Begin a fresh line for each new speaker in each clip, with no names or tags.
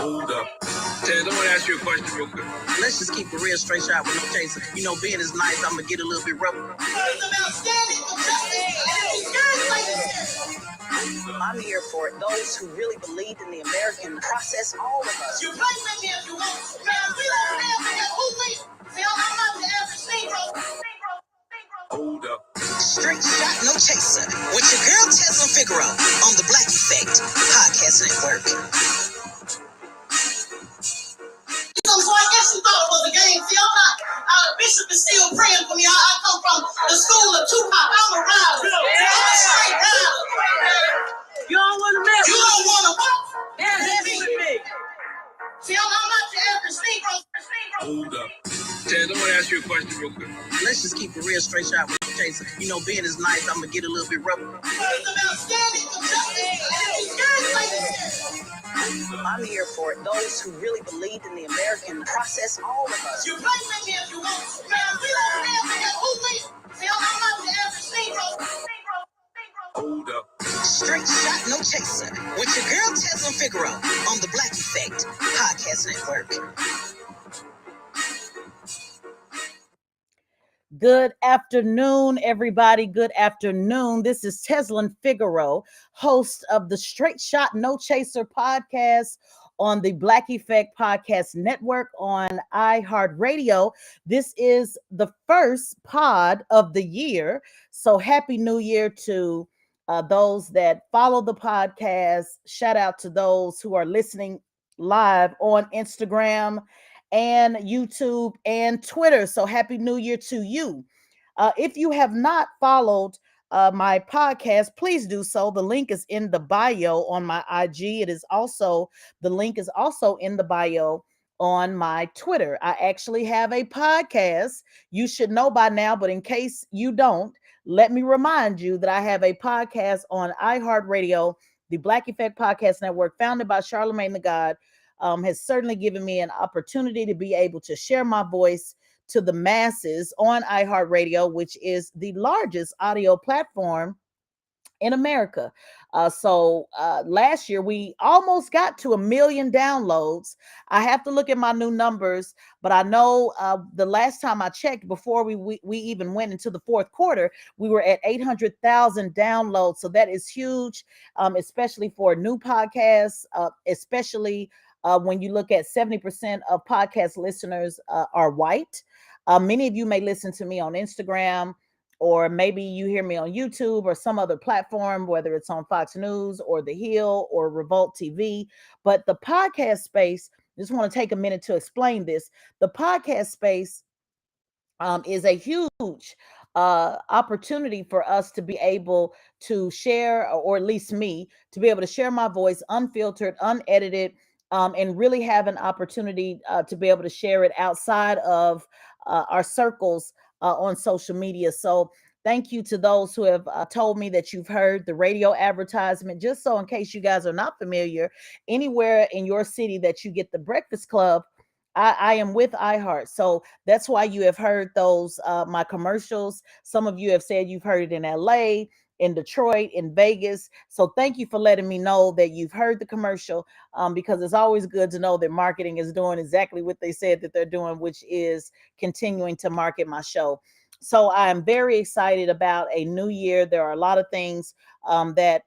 Hold up. Ted, I want to ask you a question real quick.
Let's just keep a real straight shot with no chaser. You know, being is nice, I'm going to get a little bit rough. I'm here for those who really believed in the American process, all of us. You play with me if you want, man. We don't have who we. See, I'm not the average Negro.
Hold up.
Straight shot, no chaser. With your girl Tesla Figaro on the Black Effect Podcast Network. So I guess you thought it was a game. See, I'm not. Bishop is still praying for me. I come from the school of Tupac. I'm a rider. I'm a straight rider.
You don't want to mess
You don't want to what?
with me.
See, I'm not the average Negro.
Hold up. Ted, I want to ask you a question real quick.
Let's just keep a real straight shot with no chaser. You know, being is nice, I'm going to get a little bit rough. I'm here for those who really believed in the American process, all of us. You play with me if you want, man. We don't have who we. See, I'm not the average Negro.
Hold up.
Straight shot, no chaser. With your girl Tesla Figaro on the Black Effect Podcast Network.
Good afternoon, everybody. Good afternoon. This is Teslin Figaro, host of the Straight Shot No Chaser podcast on the Black Effect Podcast Network on iHeartRadio. This is the first pod of the year. So happy New Year to those that follow the podcast. Shout out to those who are listening live on Instagram and YouTube and Twitter. So happy New Year to you. If you have not followed my podcast, please do so. The link is in the bio on my IG. The link is also in the bio on my Twitter. I actually have a podcast. You should know by now, but in case you don't, let me remind you that I have a podcast on iHeartRadio, the Black Effect Podcast Network, founded by Charlemagne the God. Has certainly given me an opportunity to be able to share my voice to the masses on iHeartRadio, which is the largest audio platform in America. So last year we almost got to 1 million downloads. I have to look at my new numbers, but I know the last time I checked, before we even went into the fourth quarter, we were at 800,000 downloads. So that is huge, especially for new podcasts, especially when you look at 70% of podcast listeners are white. Many of you may listen to me on Instagram, or maybe you hear me on YouTube or some other platform, whether it's on Fox News or The Hill or Revolt TV. But the podcast space, just want to take a minute to explain this. The podcast space is a huge opportunity for us to be able to share, or at least me, to be able to share my voice unfiltered, unedited, and really have an opportunity to be able to share it outside of our circles on social media. So thank you to those who have told me that you've heard the radio advertisement. Just so in case you guys are not familiar, anywhere in your city that you get the Breakfast Club, I am with iHeart. So that's why you have heard those, my commercials. Some of you have said you've heard it in LA, in Detroit, in Vegas. So thank you for letting me know that you've heard the commercial, because it's always good to know that marketing is doing exactly what they said that they're doing, which is continuing to market my show. So I am very excited about a new year. There are a lot of things that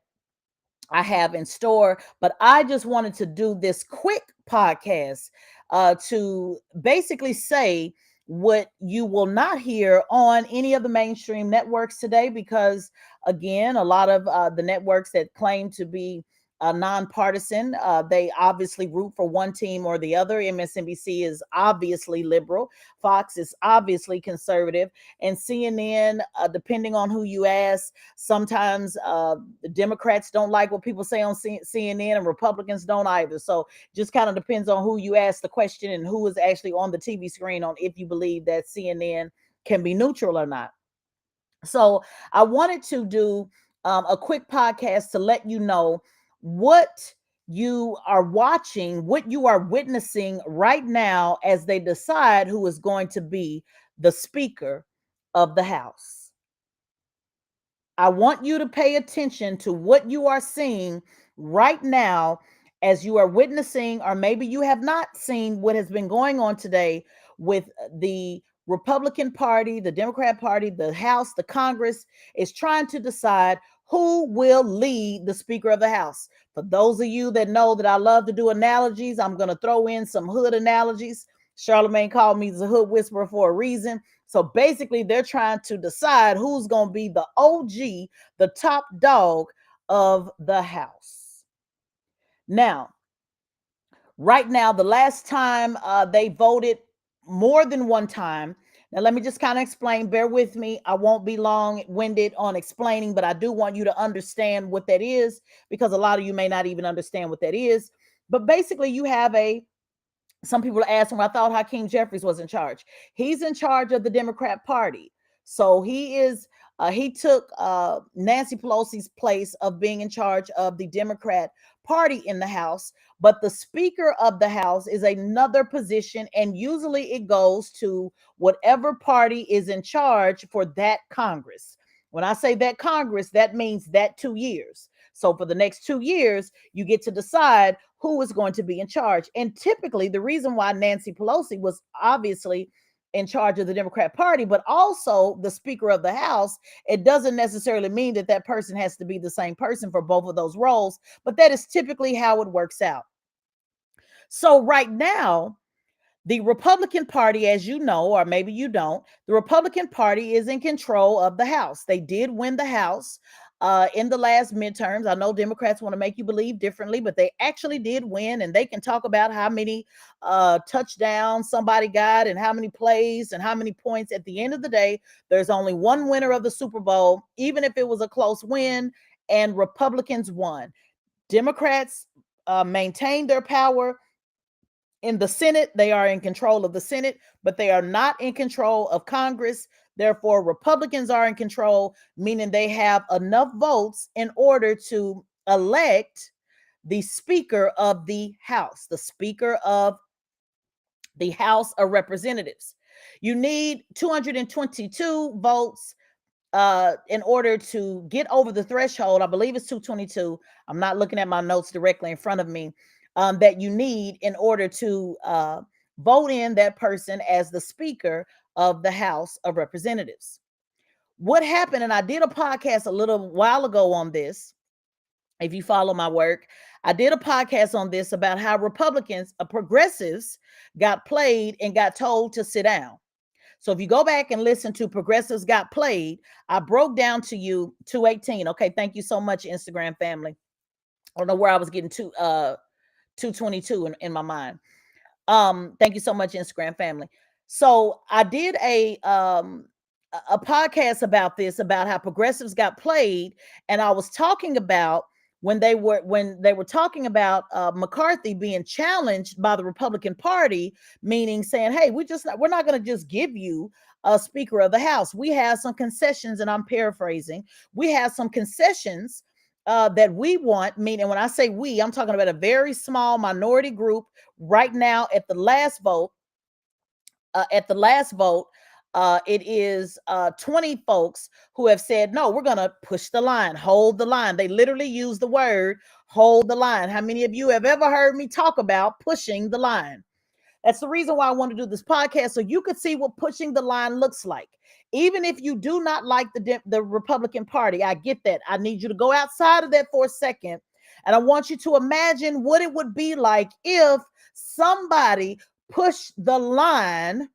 I have in store, but I just wanted to do this quick podcast to basically say what you will not hear on any of the mainstream networks today, because again, a lot of the networks that claim to be nonpartisan, they obviously root for one team or the other. MSNBC is obviously liberal, Fox is obviously conservative, and CNN, depending on who you ask, sometimes the Democrats don't like what people say on CNN, and Republicans don't either. So just kind of depends on who you ask the question and who is actually on the TV screen on if you believe that CNN can be neutral or not. So I wanted to do a quick podcast to let you know what you are watching, what you are witnessing right now as they decide who is going to be the Speaker of the House. I want you to pay attention to what you are seeing right now as you are witnessing, or maybe you have not seen what has been going on today with the Republican Party, the Democrat Party, the House, the Congress is trying to decide who will lead the Speaker of the House. For those of you that know that I love to do analogies, I'm going to throw in some hood analogies. Charlemagne called me the hood whisperer for a reason. So basically, they're trying to decide who's going to be the OG, the top dog of the House. Now, right now, the last time they voted more than one time. Now, let me just kind of explain. Bear with me. I won't be long-winded on explaining, but I do want you to understand what that is, because a lot of you may not even understand what that is. But basically, you have some people are asking, well, I thought Hakeem Jeffries was in charge. He's in charge of the Democrat Party. So he took Nancy Pelosi's place of being in charge of the Democrat Party in the House. But the Speaker of the House is another position, and usually it goes to whatever party is in charge for that Congress. When I say that Congress, that means that 2 years. So for the next 2 years, you get to decide who is going to be in charge. And typically, the reason why Nancy Pelosi was obviously in charge of the Democrat Party, but also the Speaker of the House, it doesn't necessarily mean that that person has to be the same person for both of those roles, but that is typically how it works out. So right now, the Republican Party, as you know, or maybe you don't, the Republican Party is in control of the House. They did win the House in the last midterms. I know Democrats want to make you believe differently, but they actually did win, and they can talk about how many touchdowns somebody got and how many plays and how many points. At the end of the day, there's only one winner of the Super Bowl, even if it was a close win, and Republicans won. Democrats maintained their power in the Senate. They are in control of the Senate, but they are not in control of Congress. Therefore, Republicans are in control, meaning they have enough votes in order to elect the Speaker of the House, the Speaker of the House of Representatives. You need 222 votes in order to get over the threshold. I believe it's 222. I'm not looking at my notes directly in front of me. That you need in order to vote in that person as the Speaker of the House of Representatives. What happened, and I did a podcast a little while ago on this. If you follow my work, I did a podcast on this about how Republicans, progressives, got played and got told to sit down. So if you go back and listen to Progressives Got Played, I broke down to you 218. Okay, thank you so much, Instagram family. I don't know where I was getting to 222 in my mind. Thank you so much, Instagram family. So I did a podcast about this, about how progressives got played, and I was talking about when they were talking about McCarthy being challenged by the Republican Party, meaning saying, "Hey, we're not going to just give you a Speaker of the House. We have some concessions," and I'm paraphrasing. We have some concessions that we want. Meaning, when I say we, I'm talking about a very small minority group. Right now, at the last vote, it is 20 folks who have said, no, we're going to push the line, hold the line. They literally use the word hold the line. How many of you have ever heard me talk about pushing the line? That's the reason why I want to do this podcast, so you could see what pushing the line looks like. Even if you do not like the Republican Party, I get that. I need you to go outside of that for a second, and I want you to imagine what it would be like if somebody pushed the line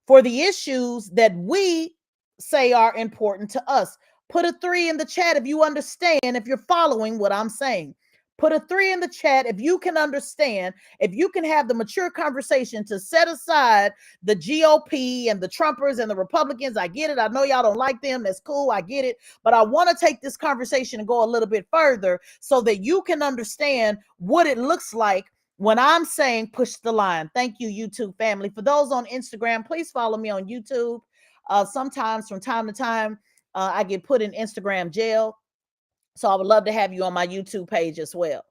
for the issues that we say are important to us. Put a 3 in the chat if you understand, if you're following what I'm saying. Put a 3 in the chat if you can understand, if you can have the mature conversation to set aside the GOP and the Trumpers and the Republicans. I get it. I know y'all don't like them. That's cool. I get it. But I want to take this conversation and go a little bit further so that you can understand what it looks like when I'm saying push the line. Thank you, YouTube family. For those on Instagram, please follow me on YouTube. Sometimes from time to time, I get put in Instagram jail. So I would love to have you on my YouTube page as well.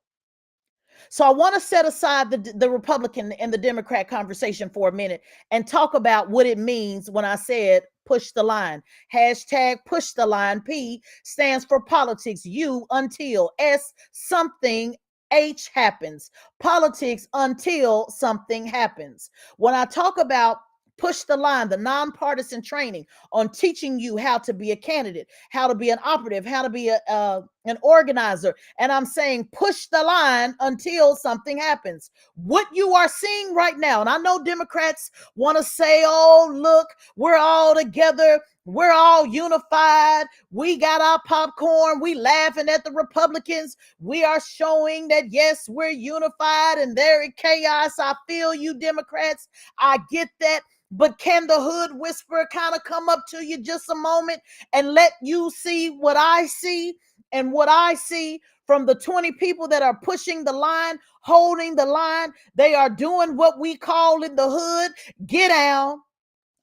So I want to set aside the Republican and the Democrat conversation for a minute and talk about what it means when I said push the line. Hashtag push the line. P stands for politics. U until. S something H happens. Politics until something happens. When I talk about push the line, the nonpartisan training on teaching you how to be a candidate, how to be an operative, how to be an organizer, and I'm saying push the line until something happens. What you are seeing right now, and I know Democrats want to say, oh, look, we're all together. We're all unified. We got our popcorn. We laughing at the Republicans. We are showing that, yes, we're unified and they're in chaos. I feel you, Democrats. I get that. But can the hood whisperer kind of come up to you just a moment and let you see what I see? And what I see from the 20 people that are pushing the line, holding the line, they are doing what we call in the hood, get down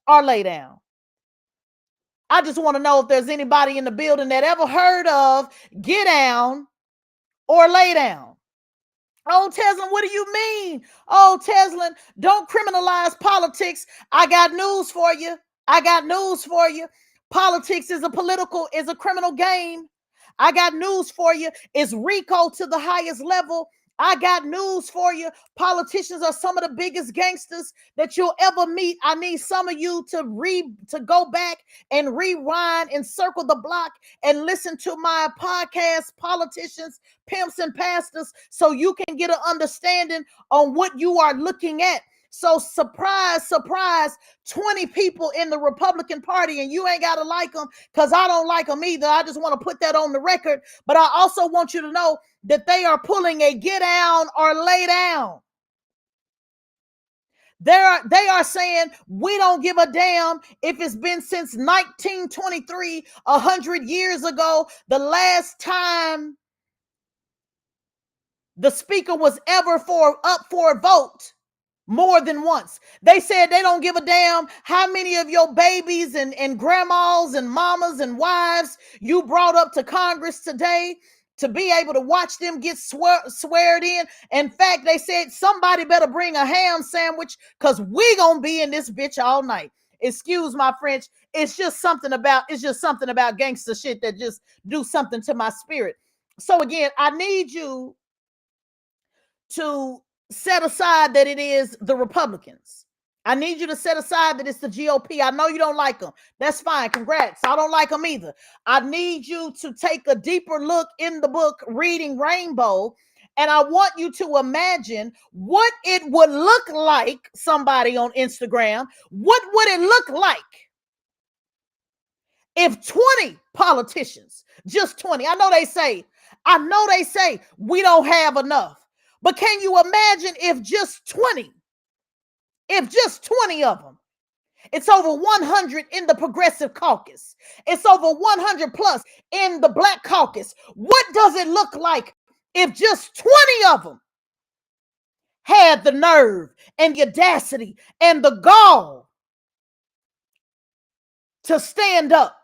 or lay down. I just want to know if there's anybody in the building that ever heard of get down or lay down. Oh, Teslin, what do you mean? Oh, Teslin, don't criminalize politics. I got news for you. I got news for you. Politics is a criminal game. I got news for you. It's RICO to the highest level. I got news for you. Politicians are some of the biggest gangsters that you'll ever meet. I need some of you to go back and rewind and circle the block and listen to my podcast, Politicians, Pimps, and Pastors, so you can get an understanding on what you are looking at. So surprise, surprise, 20 people in the Republican Party, and you ain't got to like them because I don't like them either. I just want to put that on the record. But I also want you to know that they are pulling a get down or lay down. They are saying we don't give a damn if it's been since 1923, 100 years ago, the last time the speaker was ever up for a vote. More than once. They said they don't give a damn how many of your babies and grandmas and mamas and wives you brought up to Congress today to be able to watch them get sweared in. In fact, they said somebody better bring a ham sandwich because we gonna be in this bitch all night. Excuse my French. It's just something about gangster shit that just do something to my spirit. So again, I need you to set aside that it is the Republicans. I need you to set aside that it's the GOP. I know you don't like them. That's fine. Congrats. I don't like them either. I need you to take a deeper look in the book, Reading Rainbow, and I want you to imagine what it would look like, somebody on Instagram, what would it look like if 20 politicians, just 20, I know they say we don't have enough. But can you imagine if just 20 of them, it's over 100 in the Progressive Caucus, it's over 100 plus in the Black Caucus. What does it look like if just 20 of them had the nerve and the audacity and the gall to stand up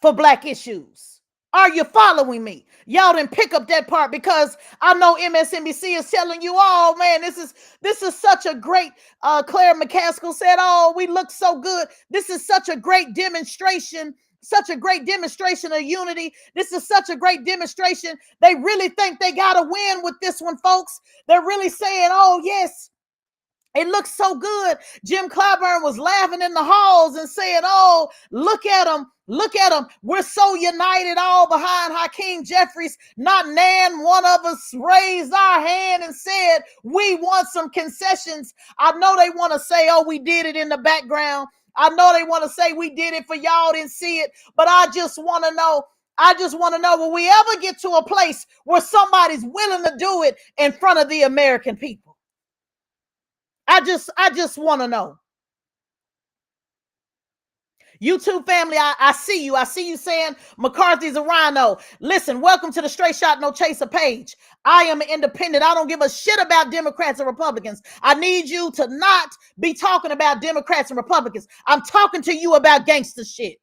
for Black issues? Are you following me? Y'all didn't pick up that part because I know MSNBC is telling you, oh man, this is such a great, Claire McCaskill said, oh, we look so good. This is such a great demonstration of unity. This is such a great demonstration. They really think they got to win with this one, folks. They're really saying, oh yes, it looks so good. Jim Clyburn was laughing in the halls and saying, oh, look at them. Look at them. We're so united all behind Hakeem Jeffries. Not nan one of us raised our hand and said, we want some concessions. I know they want to say, oh, we did it in the background. I know they want to say we did it for y'all didn't see it. But I just want to know, will we ever get to a place where somebody's willing to do it in front of the American people? I just want to know. YouTube family, I see you. I see you saying McCarthy's a rhino. Listen, welcome to the Straight Shot No Chaser page. I am an independent. I don't give a shit about Democrats and Republicans. I need you to not be talking about Democrats and Republicans. I'm talking to you about gangster shit.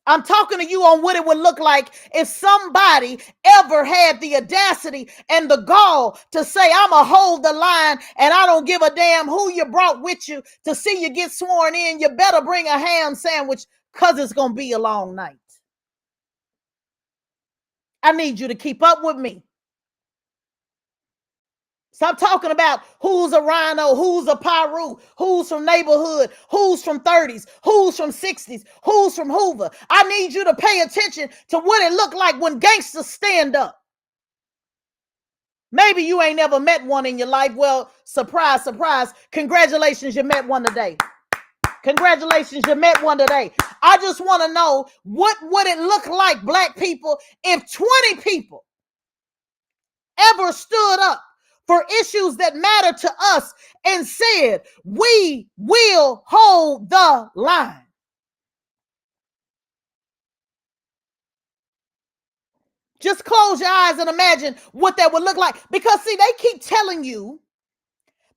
I'm talking to you on what it would look like if somebody ever had the audacity and the gall to say, I'm going to hold the line and I don't give a damn who you brought with you to see you get sworn in. You better bring a ham sandwich because it's going to be a long night. I need you to keep up with me. Stop talking about who's a Rhino, who's a Pyru, who's from neighborhood, who's from 30s, who's from 60s, who's from Hoover. I need you to pay attention to what it looked like when gangsters stand up. Maybe you ain't never met one in your life. Well, surprise, surprise. Congratulations, you met one today. Congratulations, you met one today. I just want to know, what would it look like, black people, if 20 people ever stood up for issues that matter to us and said, we will hold the line? Just close your eyes and imagine what that would look like. Because, see, they keep telling you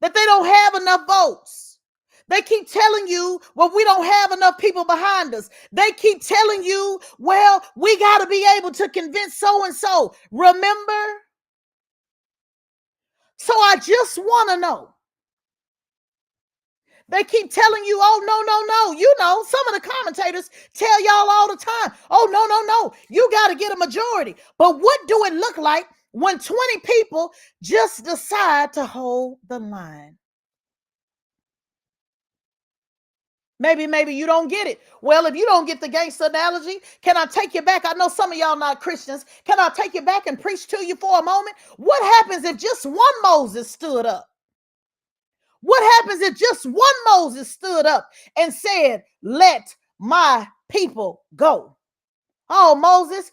that they don't have enough votes. They keep telling you, well, we don't have enough people behind us. They keep telling you, well, we got to be able to convince so-and-so. Remember? So I just want to know. They keep telling you, oh, no. You know, some of the commentators tell y'all all the time, oh, no. You got to get a majority. But what do it look like when 20 people just decide to hold the line? Maybe you don't get it. Well, if you don't get the gangster analogy, can I take you back? I know some of y'all not Christians. Can I take you back and preach to you for a moment? What happens if just one Moses stood up? What happens if just one Moses stood up and said, let my people go? Oh, Moses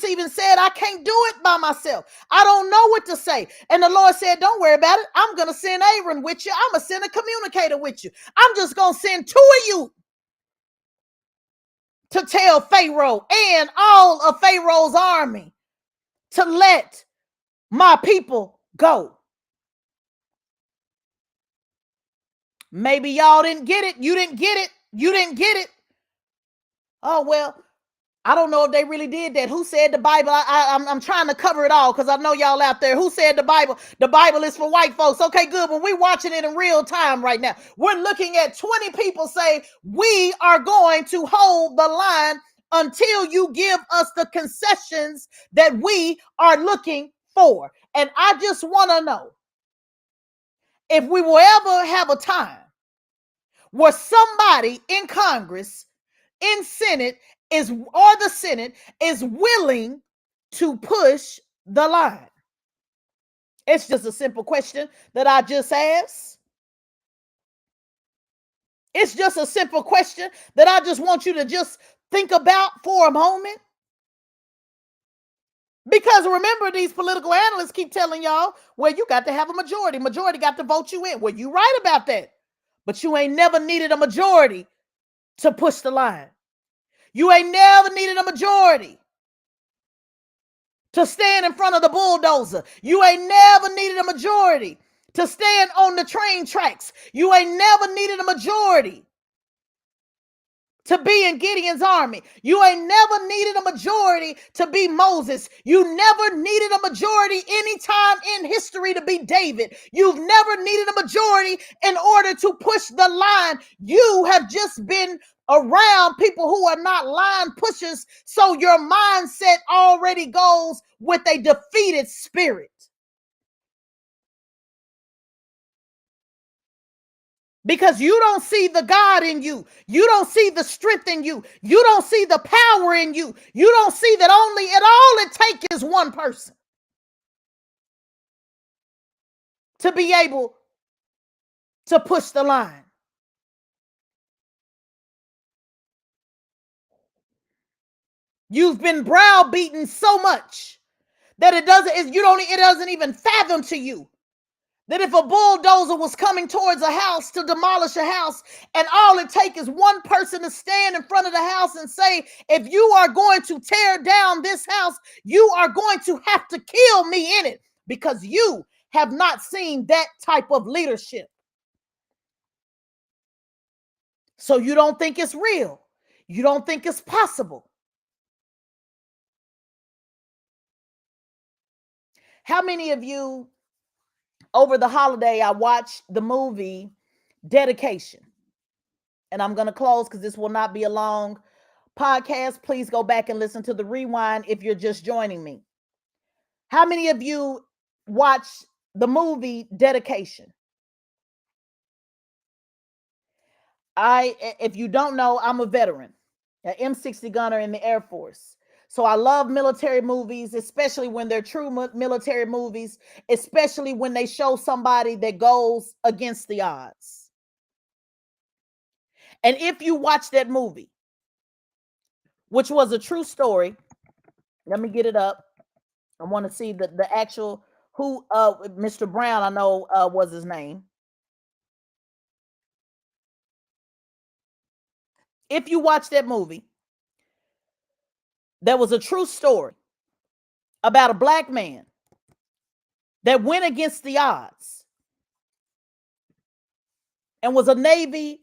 even said, I can't do it by myself. I don't know what to say. And the Lord said, don't worry about it. I'm going to send Aaron with you. I'm going to send a communicator with you. I'm just going to send 2 of you to tell Pharaoh and all of Pharaoh's army to let my people go. Maybe y'all didn't get it. You didn't get it. You didn't get it. Oh, well, I don't know if they really did that. Who said the Bible? I'm trying to cover it all because I know y'all out there. Who said the Bible? The Bible is for white folks. Okay, good. When we're watching it in real time right now, we're looking at 20 people say, we are going to hold the line until you give us the concessions that we are looking for. And I just want to know if we will ever have a time where somebody in Congress, in Senate, the Senate is willing to push the line. It's just a simple question that I just asked. It's just a simple question that I just want you to just think about for a moment. Because remember, these political analysts keep telling y'all, well, you got to have a majority. Majority got to vote you in. Well, you right about that. But you ain't never needed a majority to push the line. You ain't never needed a majority to stand in front of the bulldozer. You ain't never needed a majority to stand on the train tracks. You ain't never needed a majority to be in Gideon's army. You ain't never needed a majority to be Moses. You never needed a majority anytime in history to be David. You've never needed a majority in order to push the line. You have just been around people who are not line pushers, so your mindset already goes with a defeated spirit. Because you don't see the God in you. You don't see the strength in you. You don't see the power in you. You don't see that all it takes is one person to be able to push the line. You've been browbeaten so much that it doesn't even fathom to you that if a bulldozer was coming towards a house to demolish a house, and all it takes is one person to stand in front of the house and say, if you are going to tear down this house, you are going to have to kill me in it, because you have not seen that type of leadership. So you don't think it's real. You don't think it's possible. How many of you, over the holiday, I watched the movie Dedication? And I'm going to close because this will not be a long podcast. Please go back and listen to the rewind if you're just joining me. How many of you watched the movie Dedication. If you don't know, I'm a veteran, an M60 gunner in the Air Force. So I love military movies, especially when they're true military movies, especially when they show somebody that goes against the odds. And if you watch that movie, which was a true story, let me get it up. I want to see the actual who Mr. Brown, I know was his name. If you watch that movie, there was a true story about a black man that went against the odds and was a Navy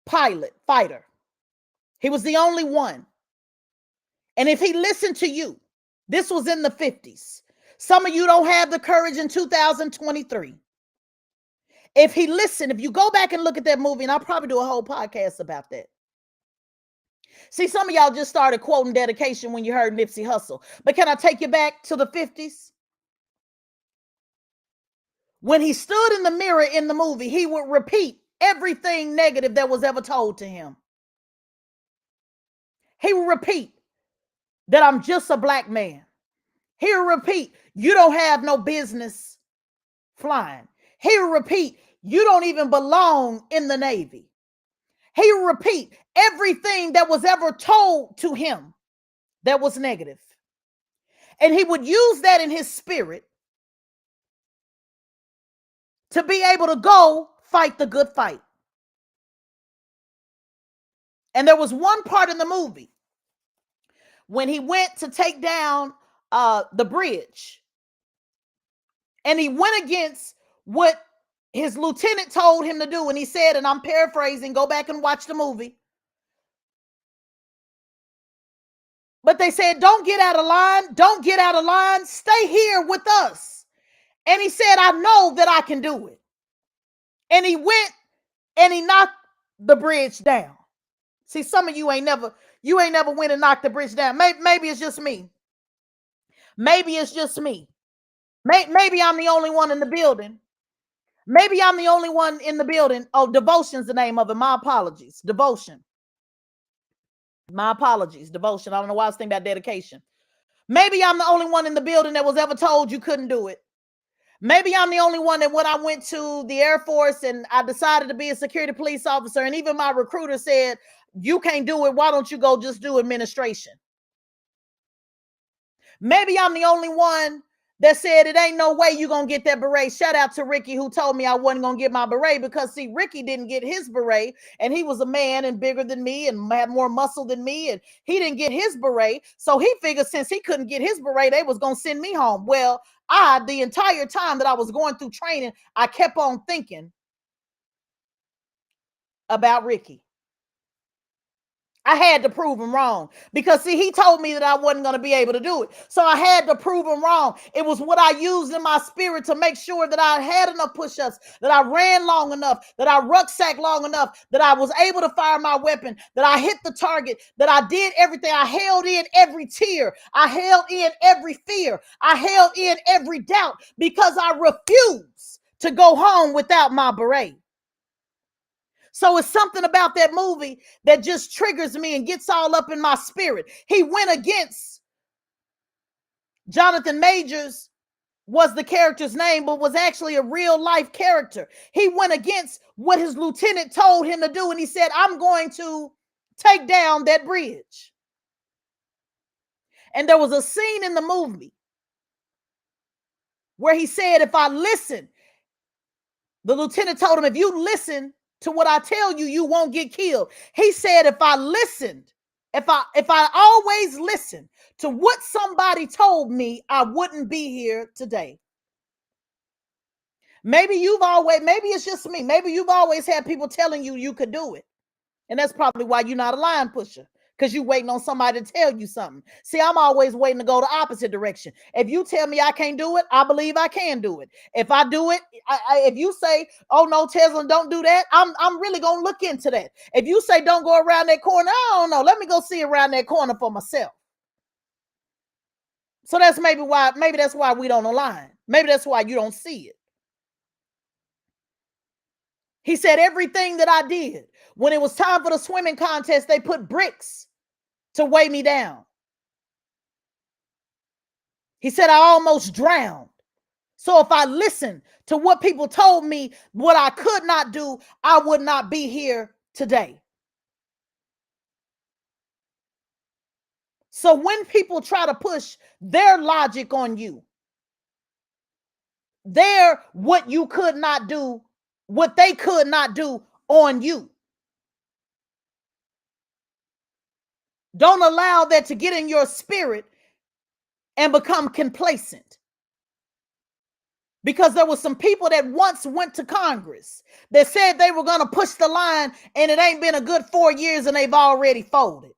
pilot, fighter. He was the only one. And if he listened to you, this was in the 50s. Some of you don't have the courage in 2023. If he listened, if you go back and look at that movie, and I'll probably do a whole podcast about that. See, some of y'all just started quoting Dedication when you heard Nipsey Hussle. But can I take you back to the 50s? When he stood in the mirror in the movie, he would repeat everything negative that was ever told to him. He would repeat that I'm just a black man. He would repeat, you don't have no business flying. He would repeat, you don't even belong in the Navy. He would repeat everything that was ever told to him that was negative. And he would use that in his spirit to be able to go fight the good fight. And there was one part in the movie when he went to take down the bridge, and he went against what his lieutenant told him to do. And he said, and I'm paraphrasing, go back and watch the movie. But they said, don't get out of line. Don't get out of line. Stay here with us. And he said, I know that I can do it. And he went and he knocked the bridge down. See, some of you ain't never went and knocked the bridge down. Maybe it's just me. Maybe it's just me. Maybe I'm the only one in the building. Maybe I'm the only one in the building. Oh, Devotion's the name of it. My apologies. Devotion. My apologies. Devotion. I don't know why I was thinking about Dedication. Maybe I'm the only one in the building that was ever told you couldn't do it. Maybe I'm the only one that when I went to the Air Force and I decided to be a security police officer, and even my recruiter said, you can't do it. Why don't you go just do administration? Maybe I'm the only one that said it ain't no way you're going to get that beret. Shout out to Ricky, who told me I wasn't going to get my beret, because see, Ricky didn't get his beret, and he was a man and bigger than me and had more muscle than me, and he didn't get his beret. So he figured since he couldn't get his beret, they was going to send me home. Well, the entire time that I was going through training, I kept on thinking about Ricky. I had to prove him wrong, because see, he told me that I wasn't going to be able to do it. So I had to prove him wrong. It was what I used in my spirit to make sure that I had enough push-ups, that I ran long enough, that I rucksacked long enough, that I was able to fire my weapon, that I hit the target, that I did everything. I held in every tear. I held in every fear. I held in every doubt, because I refused to go home without my beret. So it's something about that movie that just triggers me and gets all up in my spirit. He went against Jonathan Majors, was the character's name, but was actually a real life character. He went against what his lieutenant told him to do, and he said, I'm going to take down that bridge. And there was a scene in the movie where he said, if I listen, the lieutenant told him, if you listen to what I tell you, you won't get killed. He said, if I listened, if I always listened to what somebody told me, I wouldn't be here today. Maybe it's just me. Maybe you've always had people telling you you could do it. And that's probably why you're not a line pusher, because you're waiting on somebody to tell you something. See, I'm always waiting to go the opposite direction. If you tell me I can't do it, I believe I can do it. If I do it, if you say, oh no, Tesla, don't do that, I'm really going to look into that. If you say don't go around that corner, I don't know. Let me go see around that corner for myself. So that's maybe that's why we don't align. Maybe that's why you don't see it. He said everything that I did, when it was time for the swimming contest, they put bricks to weigh me down. He said I almost drowned. So if I listened to what people told me, what I could not do, I would not be here today. So when people try to push their logic on you, what you could not do, what they could not do on you, don't allow that to get in your spirit and become complacent. Because there were some people that once went to Congress that said they were going to push the line, and it ain't been a good 4 years and they've already folded.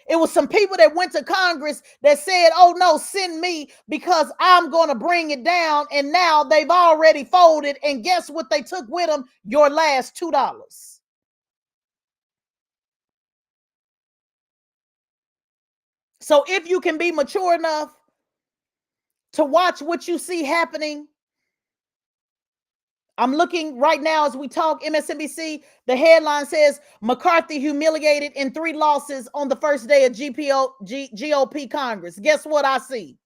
It was some people that went to Congress that said, oh no, send me because I'm going to bring it down. And now they've already folded. And guess what they took with them? Your last $2. So if you can be mature enough to watch what you see happening. I'm looking right now as we talk, MSNBC, the headline says McCarthy humiliated in 3 losses on the first day of GOP Congress. Guess what I see?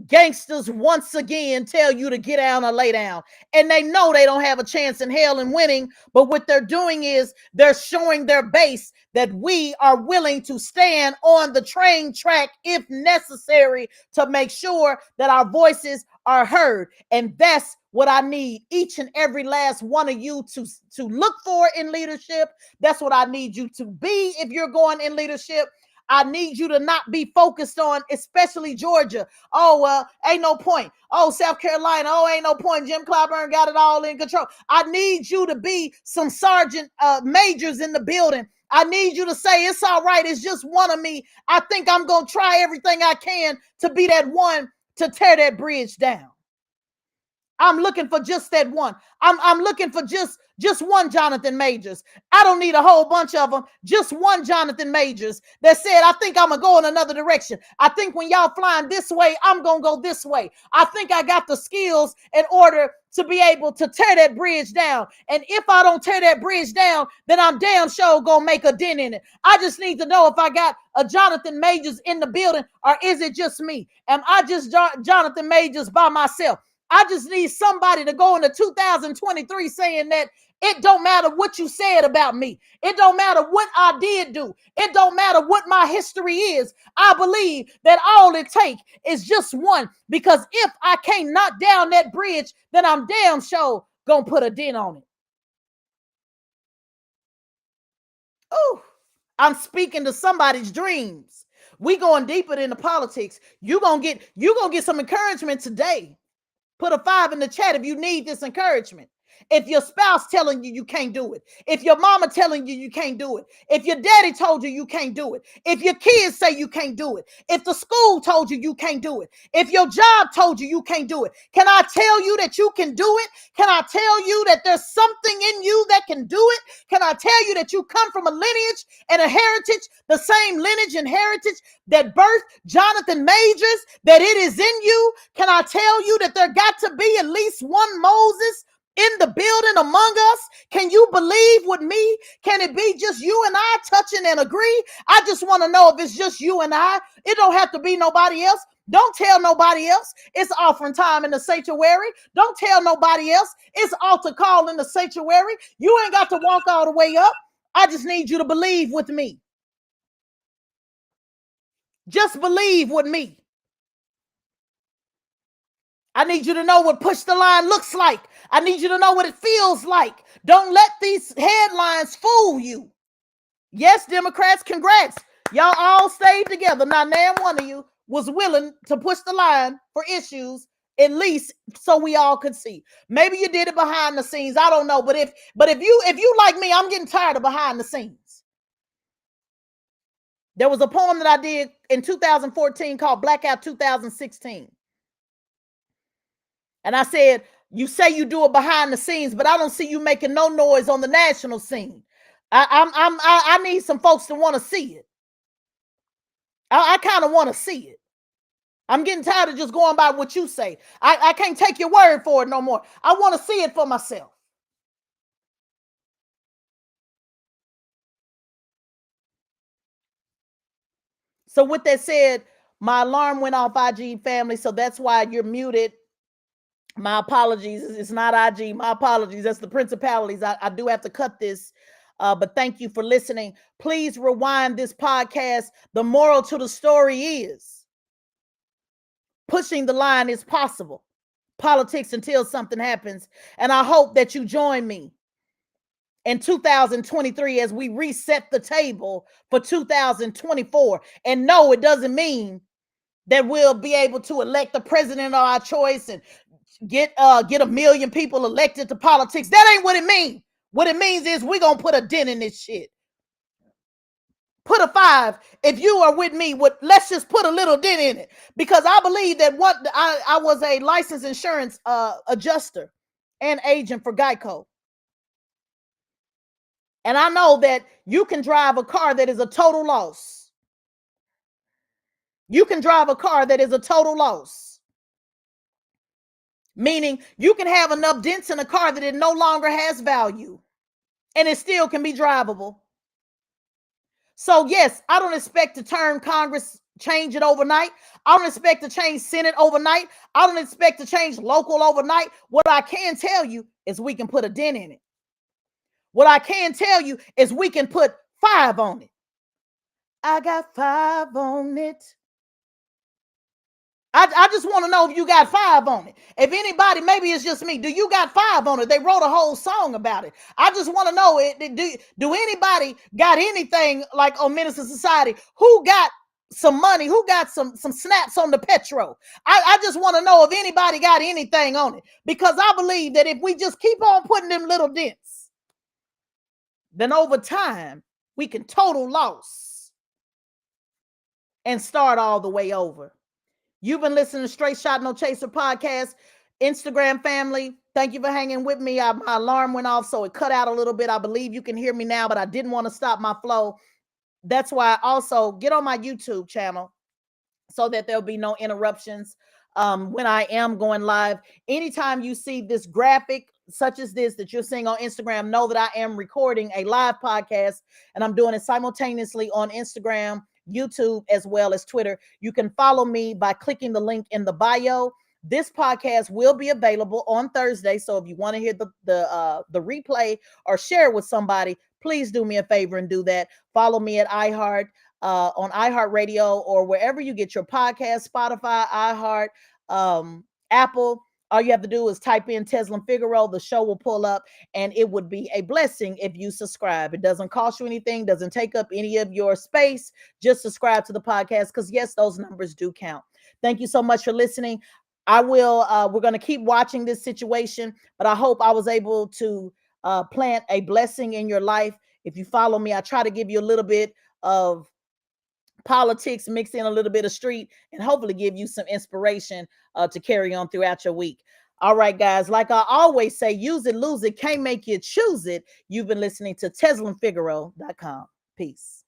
Gangsters once again tell you to get down or lay down. And they know they don't have a chance in hell in winning. But what they're doing is they're showing their base that we are willing to stand on the train track if necessary to make sure that our voices are heard. And that's what I need each and every last one of you to look for in leadership. That's what I need you to be if you're going in leadership. I need you to not be focused on, especially Georgia. Oh, well, ain't no point. Oh, South Carolina. Oh, ain't no point. Jim Clyburn got it all in control. I need you to be some sergeant majors in the building. I need you to say, it's all right. It's just one of me. I think I'm going to try everything I can to be that one to tear that bridge down. I'm looking for just that one. I'm looking for just one Jonathan Majors. I don't need a whole bunch of them. Just one Jonathan Majors that said, I think I'm going to go in another direction. I think when y'all flying this way, I'm going to go this way. I think I got the skills in order to be able to tear that bridge down. And if I don't tear that bridge down, then I'm damn sure going to make a dent in it. I just need to know if I got a Jonathan Majors in the building, or is it just me? Am I just Jonathan Majors by myself? I just need somebody to go into 2023 saying that it don't matter what you said about me. It don't matter what I did do. It don't matter what my history is. I believe that all it takes is just one, because if I can't knock down that bridge, then I'm damn sure gonna put a dent on it. Oh, I'm speaking to somebody's dreams. We going deeper into politics. You gonna get some encouragement today. Put a 5 in the chat if you need this encouragement. If your spouse telling you can't do it, if your mama telling you can't do it, if your daddy told you can't do it, if your kids say you can't do it, if the school told you can't do it, if your job told you can't do it, can I tell you that you can do it? Can I tell you that there's something in you that can do it? Can I tell you that you come from a lineage and a heritage, the same lineage and heritage that birthed Jonathan Majors, that it is in you? Can I tell you that there got to be at least one Moses in the building among us? Can you believe with me? Can it be just you and I touching and agree? I just want to know if it's just you and I. It don't have to be nobody else. Don't tell nobody else. It's offering time in the sanctuary. Don't tell nobody else. It's altar call in the sanctuary. You ain't got to walk all the way up. I just need you to believe with me. Just believe with me. I need you to know what push the line looks like. I need you to know what it feels like. Don't let these headlines fool you. Yes, Democrats, congrats. Y'all all stayed together. Now, none one of you was willing to push the line for issues, at least so we all could see. Maybe you did it behind the scenes. I don't know. But if you like me, I'm getting tired of behind the scenes. There was a poem that I did in 2014 called Blackout 2016. And I said, you say you do it behind the scenes, but I don't see you making no noise on the national scene. I need some folks to want to see it. I kind of want to see it. I'm getting tired of just going by what you say. I can't take your word for it no more. I want to see it for myself. So with that said, my alarm went off, IG family. So that's why you're muted. My apologies. It's not IG. My apologies. That's the principalities. I do have to cut this. But thank you for listening. Please rewind this podcast. The moral to the story is pushing the line is possible. Politics until something happens. And I hope that you join me in 2023 as we reset the table for 2024. And no, it doesn't mean that we'll be able to elect the president of our choice and get a million people elected to politics. That ain't what it means. What it means is we're gonna put a dent in this shit. Put a 5 if you are with me. Let's just put a little dent in it, because I believe that I was a licensed insurance adjuster and agent for Geico, and I know that you can drive a car that is a total loss. You can drive a car that is a total loss. Meaning you can have enough dents in a car that it no longer has value and it still can be drivable. So yes, I don't expect to turn Congress, change it overnight. I don't expect to change Senate overnight. I don't expect to change local overnight. What I can tell you is we can put a dent in it. What I can tell you is we can put 5 on it. I got 5 on it. I just want to know if you got 5 on it. If anybody, maybe it's just me. Do you got 5 on it? They wrote a whole song about it. I just want to know, do anybody got anything like on Minister Society? Who got some money? Who got some snaps on the petrol? I just want to know if anybody got anything on it. Because I believe that if we just keep on putting them little dents, then over time, we can total loss and start all the way over. You've been listening to Straight Shot No Chaser podcast. Instagram family, thank you for hanging with me. My alarm went off, so it cut out a little bit. I believe you can hear me now, but I didn't want to stop my flow. That's why I also get on my YouTube channel so that there'll be no interruptions when I am going live. Anytime you see this graphic such as this that you're seeing on Instagram, know that I am recording a live podcast and I'm doing it simultaneously on Instagram, YouTube, as well as Twitter. You can follow me by clicking the link in the bio. This podcast will be available on Thursday, so if you want to hear the replay or share it with somebody, please do me a favor and do that. Follow me at iHeart, on iHeartRadio or wherever you get your podcast, Spotify, iHeart, Apple. All you have to do is type in Teslin Figaro. The show will pull up, and it would be a blessing if you subscribe. It doesn't cost you anything, doesn't take up any of your space. Just subscribe to the podcast, because yes, those numbers do count. Thank you so much for listening. We're going to keep watching this situation, but I hope I was able to plant a blessing in your life. If you follow me, I try to give you a little bit of politics, mix in a little bit of street, and hopefully give you some inspiration to carry on throughout your week. All right, guys, like I always say, use it, lose it, can't make you choose it. You've been listening to TeslinFigaro.com. Peace.